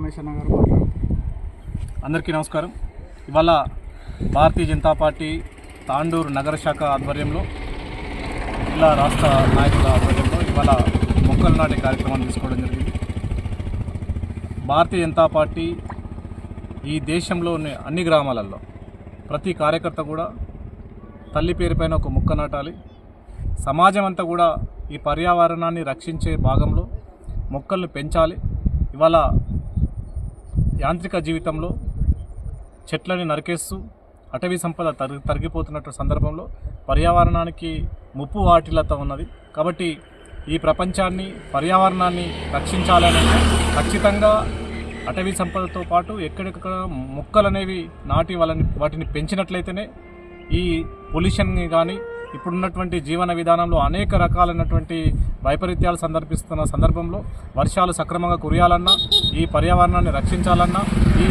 రమేష్ అన్న గారు మాట్లాడుతున్నారు. అందరికీ నమస్కారం. ఇవాళ భారతీయ జనతా పార్టీ తాండూరు నగర శాఖ ఆధ్వర్యంలో జిల్లా రాష్ట్ర నాయకుల ఆధ్వర్యంలో ఇవాళ మొక్కలు నాటే కార్యక్రమాన్ని తీసుకోవడం జరిగింది. భారతీయ జనతా పార్టీ ఈ దేశంలోని అన్ని గ్రామాలలో ప్రతి కార్యకర్త కూడా తల్లి పేరుపైన ఒక మొక్క నాటాలి. సమాజం అంతా కూడా ఈ పర్యావరణాన్ని రక్షించే భాగంలో మొక్కలను పెంచాలి. ఇవాళ యాంత్రిక జీవితంలో చెట్లని నరికేస్తూ అటవీ సంపద తరిగిపోతున్నట్టు సందర్భంలో పర్యావరణానికి ముప్పు వాటిల్లతో ఉన్నది. కాబట్టి ఈ ప్రపంచాన్ని పర్యావరణాన్ని రక్షించాలని ఖచ్చితంగా అటవీ సంపదతో పాటు ఎక్కడెక్కడ మొక్కలు అనేవి నాటి వాటిని పెంచినట్లయితేనే ఈ పొల్యూషన్ని కానీ ఇప్పుడున్నటువంటి జీవన విధానంలో అనేక రకాలైనటువంటి వైపరీత్యాలు సందర్భిస్తున్న సందర్భంలో వర్షాలు సక్రమంగా కురియాలన్నా, ఈ పర్యావరణాన్ని రక్షించాలన్నా, ఈ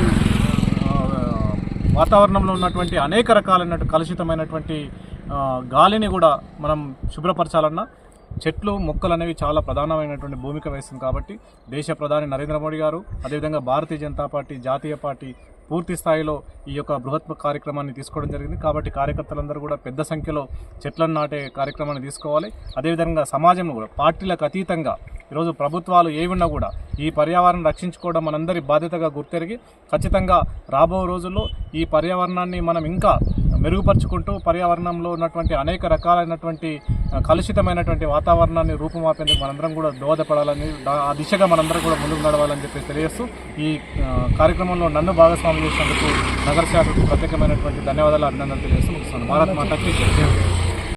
వాతావరణంలో ఉన్నటువంటి అనేక రకాలైన కలుషితమైనటువంటి గాలిని కూడా మనం శుభ్రపరచాలన్నా చెట్లు మొక్కలు అనేవి చాలా ప్రధానమైనటువంటి భూమిక వహిస్తుంది. కాబట్టి దేశ ప్రధాని నరేంద్ర మోడీ గారు, అదేవిధంగా భారతీయ జనతా పార్టీ జాతీయ పార్టీ పూర్తి స్థాయిలో ఈ యొక్క బృహత్ కార్యక్రమాన్ని తీసుకోవడం జరిగింది. కాబట్టి కార్యకర్తలందరూ కూడా పెద్ద సంఖ్యలో చెట్లను నాటే కార్యక్రమాన్ని తీసుకోవాలి. అదేవిధంగా సమాజంలో కూడా పార్టీలకు అతీతంగా ఈరోజు ప్రభుత్వాలు ఏమున్నా కూడా ఈ పర్యావరణం రక్షించుకోవడం మనందరి బాధ్యతగా గుర్తెరిగి ఖచ్చితంగా రాబో రోజుల్లో ఈ పర్యావరణాన్ని మనం ఇంకా మెరుగుపరుచుకుంటూ పర్యావరణంలో ఉన్నటువంటి అనేక రకాలైనటువంటి కలుషితమైనటువంటి వాతావరణాన్ని రూపుమాపేందుకు మనందరం కూడా దోహదపడాలని, ఆ దిశగా మనందరం కూడా ముందుకు నడవాలని చెప్పి తెలియజేస్తూ ఈ కార్యక్రమంలో నన్ను భాగస్వామ్యం చేసినందుకు నగర శాఖకు ప్రత్యేకమైనటువంటి ధన్యవాదాలు, అభినందనలు తెలియజేస్తూ ముగిస్తున్నాను. భారత్ మాతాకి జై.